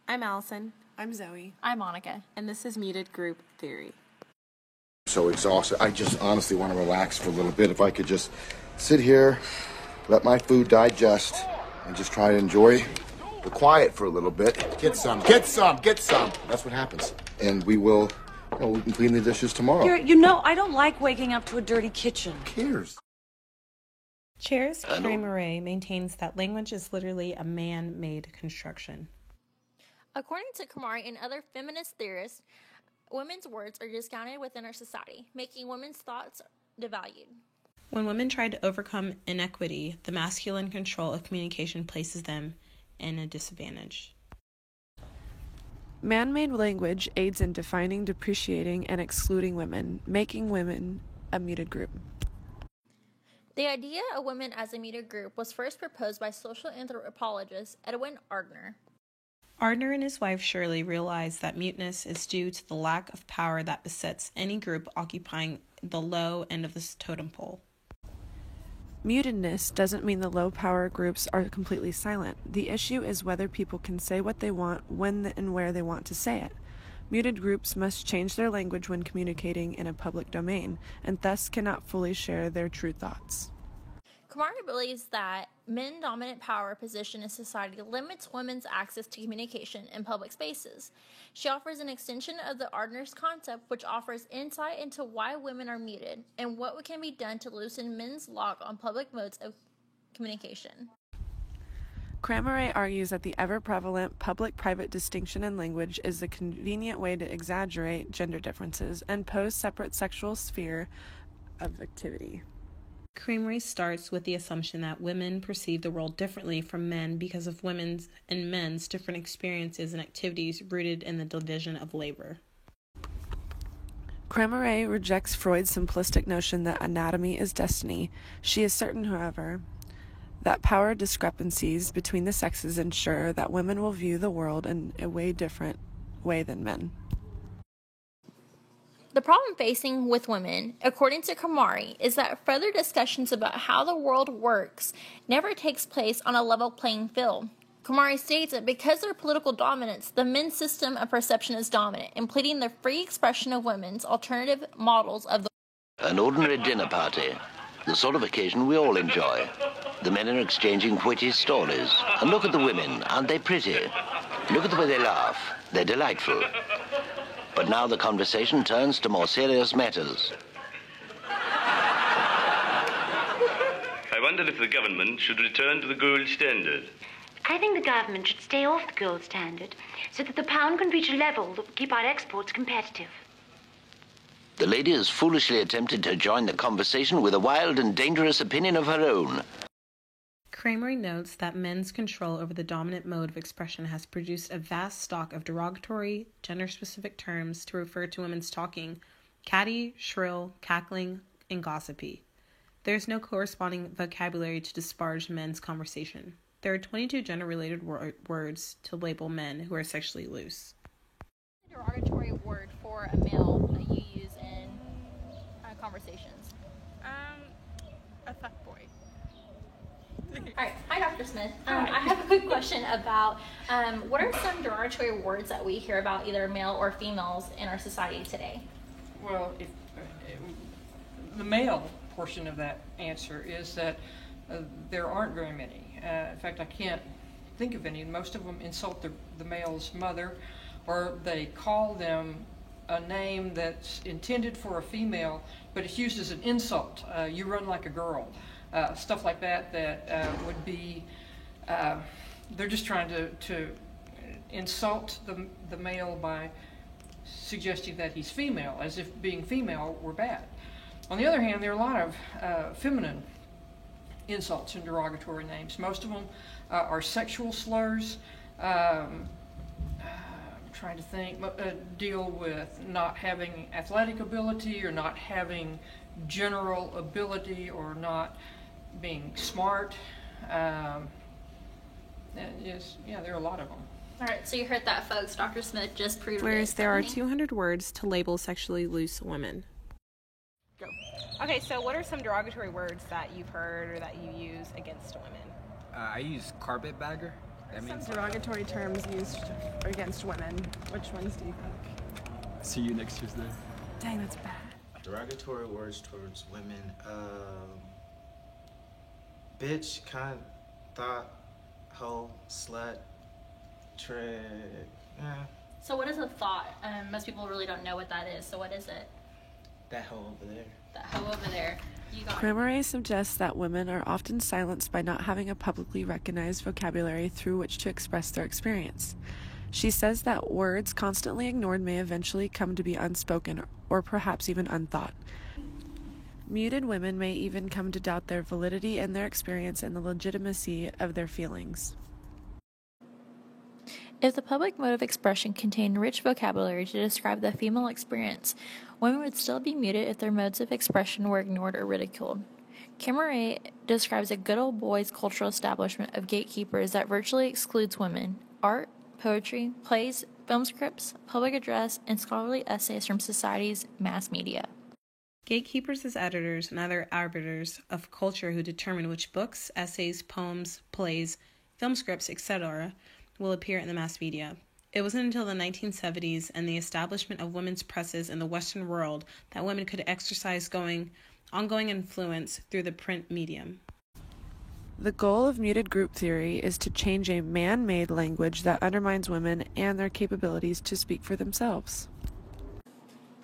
I'm Allison. I'm Zoe. I'm Monica. And this is Muted Group Theory. So exhausted. I just honestly want to relax for a little bit. If I could just sit here, let my food digest, and just try to enjoy the quiet for a little bit. Get some. That's what happens. And we will, we can clean the dishes tomorrow. I don't like waking up to a dirty kitchen. Who cares? Cheers Kramer maintains that language is literally a man-made construction. According to Kamari and other feminist theorists, women's words are discounted within our society, making women's thoughts devalued. When women try to overcome inequity, the masculine control of communication places them in a disadvantage. Man-made language aids in defining, depreciating, and excluding women, making women a muted group. The idea of women as a muted group was first proposed by social anthropologist Edwin Ardner. Ardner and his wife Shirley realized that muteness is due to the lack of power that besets any group occupying the low end of the totem pole. Mutedness doesn't mean the low-power groups are completely silent. The issue is whether people can say what they want, when and where they want to say it. Muted groups must change their language when communicating in a public domain, and thus cannot fully share their true thoughts. Kamari believes that men's dominant power position in society limits women's access to communication in public spaces. She offers an extension of the Ardner's concept, which offers insight into why women are muted and what can be done to loosen men's lock on public modes of communication. Kramer argues that the ever-prevalent public-private distinction in language is a convenient way to exaggerate gender differences and pose separate sexual sphere of activity. Kramer starts with the assumption that women perceive the world differently from men because of women's and men's different experiences and activities rooted in the division of labor. Kramer rejects Freud's simplistic notion that anatomy is destiny. She is certain, however, that power discrepancies between the sexes ensure that women will view the world in a way different way than men. The problem facing with women, according to Kamari, is that further discussions about how the world works never takes place on a level playing field. Kamari states that because of their political dominance, the men's system of perception is dominant, impeding the free expression of women's alternative models of the An ordinary dinner party, the sort of occasion we all enjoy. The men are exchanging witty stories. And look at the women, aren't they pretty? Look at the way they laugh. They're delightful. But now the conversation turns to more serious matters. I wonder if the government should return to the gold standard. I think the government should stay off the gold standard so that the pound can reach a level that will keep our exports competitive. The lady has foolishly attempted to join the conversation with a wild and dangerous opinion of her own. Kramer notes that men's control over the dominant mode of expression has produced a vast stock of derogatory, gender-specific terms to refer to women's talking: catty, shrill, cackling, and gossipy. There is no corresponding vocabulary to disparage men's conversation. There are 22 gender-related words to label men who are sexually loose. A derogatory word for a male that you use in conversations. A fuckboy. All right. Hi, Dr. Smith. I have a quick question about what are some derogatory words that we hear about either male or females in our society today? Well, the male portion of that answer is that there aren't very many. In fact, I can't think of any. Most of them insult the male's mother, or they call them a name that's intended for a female, but it's used as an insult. You run like a girl. Stuff like that would be, they're just trying to insult the male by suggesting that he's female, as if being female were bad. On the other hand, there are a lot of feminine insults and derogatory names. Most of them are sexual slurs. I'm trying to think, deal with not having athletic ability, or not having general ability, or not being smart. And there are a lot of them. All right, so you heard that, folks. Dr. Smith just proved it. Whereas there are 200 words to label sexually loose women. Go. Okay, so what are some derogatory words that you've heard or that you use against women? I use carpetbagger. That means derogatory terms used against women. Which ones do you think? See you next Tuesday. Dang, that's bad. Derogatory words towards women. Bitch, cunt, thought, hoe, slut, trick. So what is a thought? Most people really don't know what that is. So what is it? That hoe over there. That hoe over there. You got it. Cramaray suggests that women are often silenced by not having a publicly recognized vocabulary through which to express their experience. She says that words constantly ignored may eventually come to be unspoken or perhaps even unthought. Muted women may even come to doubt their validity and their experience and the legitimacy of their feelings. If the public mode of expression contained rich vocabulary to describe the female experience, women would still be muted if their modes of expression were ignored or ridiculed. Cramaray describes a good old boys cultural establishment of gatekeepers that virtually excludes women. Art, poetry, plays, film scripts, public address, and scholarly essays from society's mass media. Gatekeepers as editors and other arbiters of culture who determine which books, essays, poems, plays, film scripts, etc. will appear in the mass media. It wasn't until the 1970s and the establishment of women's presses in the Western world that women could exercise ongoing influence through the print medium. The goal of muted group theory is to change a man-made language that undermines women and their capabilities to speak for themselves.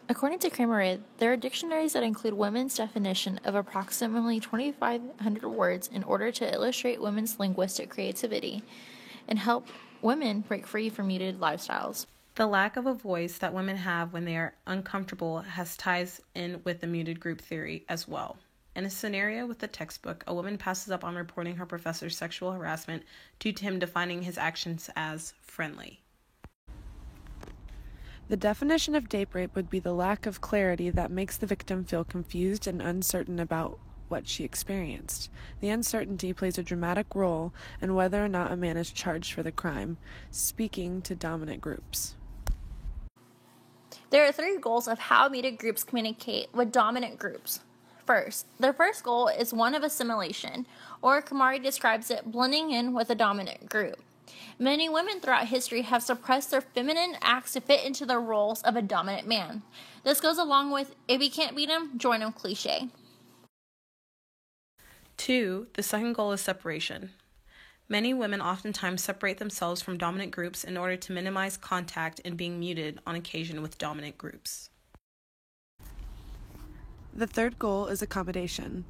According to Cramaray, there are dictionaries that include women's definition of approximately 2,500 words in order to illustrate women's linguistic creativity and help women break free from muted lifestyles. The lack of a voice that women have when they are uncomfortable has ties in with the muted group theory as well. In a scenario with the textbook, a woman passes up on reporting her professor's sexual harassment due to him defining his actions as friendly. The definition of date rape would be the lack of clarity that makes the victim feel confused and uncertain about what she experienced. The uncertainty plays a dramatic role in whether or not a man is charged for the crime, speaking to dominant groups. There are 3 goals of how muted groups communicate with dominant groups. First, their first goal is one of assimilation, or Cramaray describes it blending in with a dominant group. Many women throughout history have suppressed their feminine acts to fit into the roles of a dominant man. This goes along with, if you can't beat him, join him cliché. 2. The second goal is separation. Many women oftentimes separate themselves from dominant groups in order to minimize contact and being muted on occasion with dominant groups. The third goal is accommodation.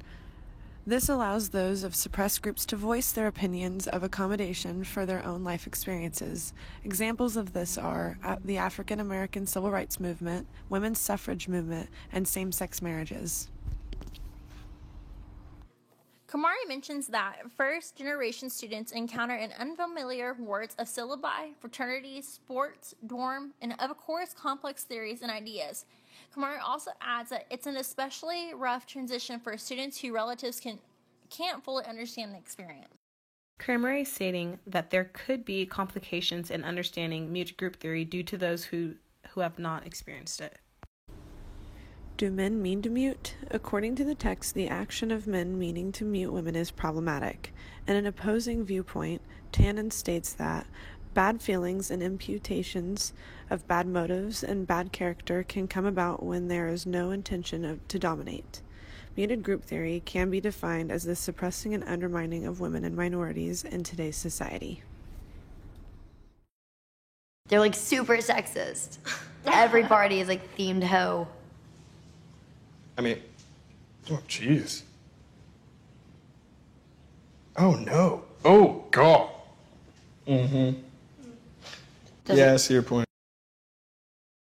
This allows those of suppressed groups to voice their opinions of accommodation for their own life experiences. Examples of this are the African American Civil Rights Movement, women's suffrage movement, and same-sex marriages. Cramaray mentions that first-generation students encounter an unfamiliar words of syllabi, fraternities, sports, dorm, and of course complex theories and ideas. Cramaray also adds that it's an especially rough transition for students whose relatives can't fully understand the experience. Cramaray stating that there could be complications in understanding muted group theory due to those who have not experienced it. Do men mean to mute? According to the text, the action of men meaning to mute women is problematic. In an opposing viewpoint, Tannen states that bad feelings and imputations of bad motives and bad character can come about when there is no intention to dominate. Muted group theory can be defined as the suppressing and undermining of women and minorities in today's society. They're like super sexist. Every party is like themed hoe. I mean, oh jeez. Oh no. Oh God. Mm-hmm. Yeah, I see your point.